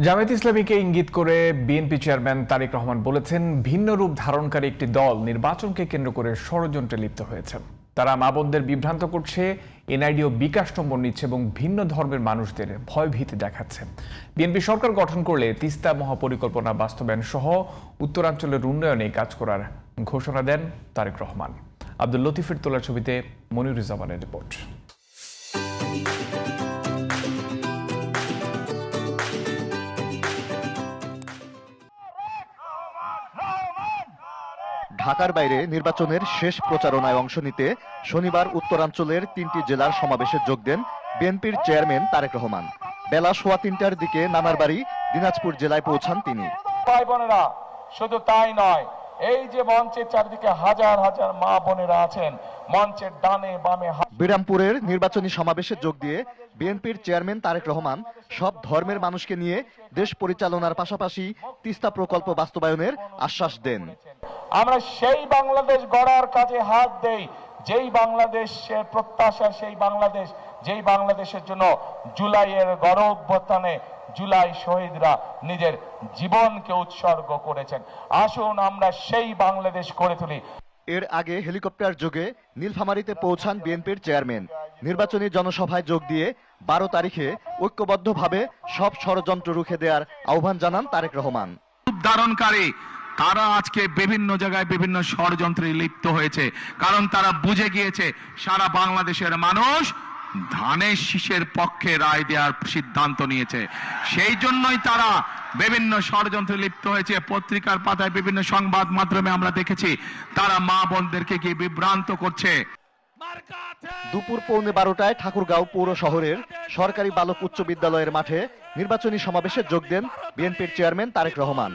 জামায়াত ইসলামীকে ইঙ্গিত করে BNP chairman Tarique Rahman বলেছেন, ভিন্ন রূপ ধারণকারী একটি দল নির্বাচনকে কেন্দ্র করে ষড়যন্ত্রে লিপ্ত হয়েছে। তারা মা বোনদের বিভ্রান্ত করছে, এনআইডি ও বিকাশ নম্বর নিচ্ছে এবং ভিন্ন ধর্মের মানুষদের ভয়ভীতি দেখাচ্ছে। বিএনপি সরকার গঠন করলে তিস্তা মহাপরিকল্পনা বাস্তবায়ন সহ উত্তরাঞ্চলের উন্নয়নে কাজ করার ঘোষণা দেন তারেক রহমান। আব্দুল লতিফের তোলা ছবিতে মনিরুজ্জামানের রিপোর্ট। ঢাকার বাইরে নির্বাচনের শেষ প্রচারণায় অংশ নিতে শনিবার উত্তরাঞ্চলের ৩টি জেলার সমাবেশে যোগ দেন বিএনপির চেয়ারম্যান তারেক রহমান। বেলা 3:15টার দিকে নানার বাড়ি দিনাজপুর জেলায় পৌঁছান তিনি। ভাই বোনেরা, শুধু তাই নয়, এই যে মঞ্চের চারিদিকে হাজার হাজার মা বোনেরা আছেন, মঞ্চের ডানে বামে। বিরামপুরের নির্বাচনী সমাবেশে যোগ দিয়ে বিএনপির চেয়ারম্যান তারেক রহমান সব ধর্মের মানুষকে নিয়ে দেশ পরিচালনার পাশাপাশি তিস্তা প্রকল্প বাস্তবায়নের আশ্বাস দেন। আমরা সেই বাংলাদেশ গড়ার কাজে হাত দেই, যেই বাংলাদেশের প্রত্যাশা, সেই বাংলাদেশ, যেই বাংলাদেশের জন্য জুলাইয়ের গণ অভ্যুত্থানে জুলাই শহীদরা নিজের জীবনকে উৎসর্গ করেছেন। আসুন আমরা সেই বাংলাদেশ গড়ে তুলি। এর আগে হেলিকপ্টার যোগে নীলফামারীতে পৌঁছান বিএনপির চেয়ারম্যান। নির্বাচনী জনসভায় যোগ দিয়ে 12 তারিখে ঐক্যবদ্ধভাবে সব ষড়যন্ত্র রুখে দেওয়ার আহ্বান জানান তারেক রহমান। ধারণকারী তারা আজকে বিভিন্ন জায়গায় বিভিন্ন ষড়যন্ত্রে লিপ্ত হয়েছে, কারণ তারা বুঝে গিয়েছে সারা বাংলাদেশের মানুষ ধানের শীষের পক্ষে রায় দেওয়ার সিদ্ধান্ত নিয়েছে। সেই জন্যই তারা বিভিন্ন ষড়যন্ত্রে লিপ্ত হয়েছে। পত্রিকার পাতায় বিভিন্ন সংবাদ মাধ্যমে আমরা দেখেছি তারা মা বোনদেরকে গিয়ে বিভ্রান্ত করছে। দুপুর 12:15টায় ঠাকুরগাঁও পৌর শহরের সরকারি বালক উচ্চ বিদ্যালয়ের মাঠে নির্বাচনী সমাবেশে যোগ দেন বিএনপির চেয়ারম্যান তারেক রহমান।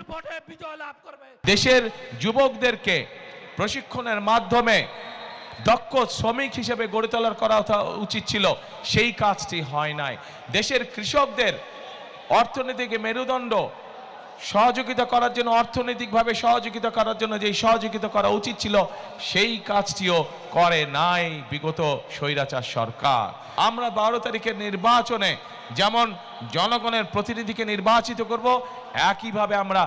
দেশের যুবকদেরকে প্রশিক্ষণের মাধ্যমে দক্ষ শ্রমিক হিসেবে গড়ে তোলার করা উচিত ছিল, সেই কাজটি হয় নাই। দেশের কৃষকদের অর্থনৈতিক মেরুদণ্ড সহযোগিতা করার জন্য, অর্থনৈতিকভাবে সহযোগিতা করার জন্য যেই সহযোগিতা করা উচিত ছিল, সেই কাজটিও করে নাই বিগত স্বৈরাচার সরকার। আমরা 12 তারিখের নির্বাচনে যেমন জনগণের প্রতিনিধিকে নির্বাচিত করব, একইভাবে আমরা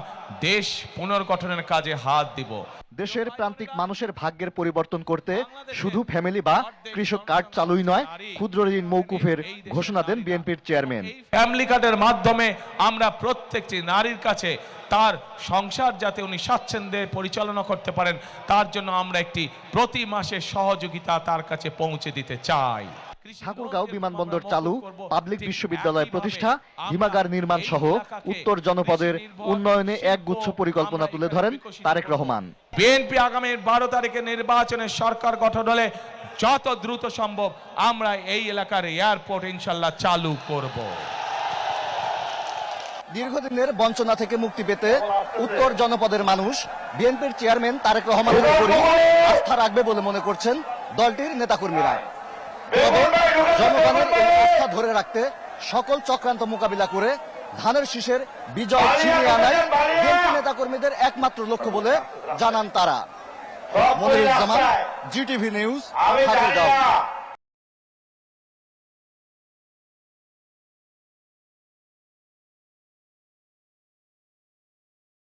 দেশ পুনর্গঠনের কাজে হাত দিব। দেশের প্রান্তিক মানুষের ভাগ্যের পরিবর্তন করতে শুধু ফ্যামিলি বা কৃষক কার্ড চালুই নয়, ক্ষুদ্র ঋণ মৌকুফের ঘোষণা দেন বিএনপির চেয়ারম্যান। ফ্যামিলি কার্ডের মাধ্যমে আমরা প্রত্যেকটি নারীর কাছে তার সংসার যাতে উনি স্বাচ্ছন্দ্যে পরিচালনা করতে পারেন, তার জন্য আমরা একটি প্রতি মাসে সহযোগিতা তার কাছে পৌঁছে দিতে চাই। ঠাকুরগাঁও বিমানবন্দর চালু, পাবলিক বিশ্ববিদ্যালয় প্রতিষ্ঠা, হিমাগার নির্মাণ সহ উত্তর জনপদের উন্নয়নে একগুচ্ছ পরিকল্পনা তুলে ধরেন তারেক রহমান। বিএনপি আগামী 12 তারিখে নির্বাচনের সরকার গঠন হলে যত দ্রুত সম্ভব আমরা এই এলাকার এয়ারপোর্ট ইনশাল্লাহ চালু করব। দীর্ঘদিনের বঞ্চনা থেকে মুক্তি পেতে উত্তর জনপদের মানুষ বিএনপির চেয়ারম্যান তারেক রহমানের উপরই আস্থা রাখবে বলে মনে করছেন দলটির নেতাকর্মীরা। তবে জনগণের এই আস্থা ধরে রাখতে সকল চক্রান্ত মোকাবিলা করে ধানের শীষের বিজয় ছিনিয়ে আনাই বিএনপি নেতাকর্মীদের একমাত্র লক্ষ্য বলে জানান তারা। Moniruzzaman, GTV news, Thakurgaon.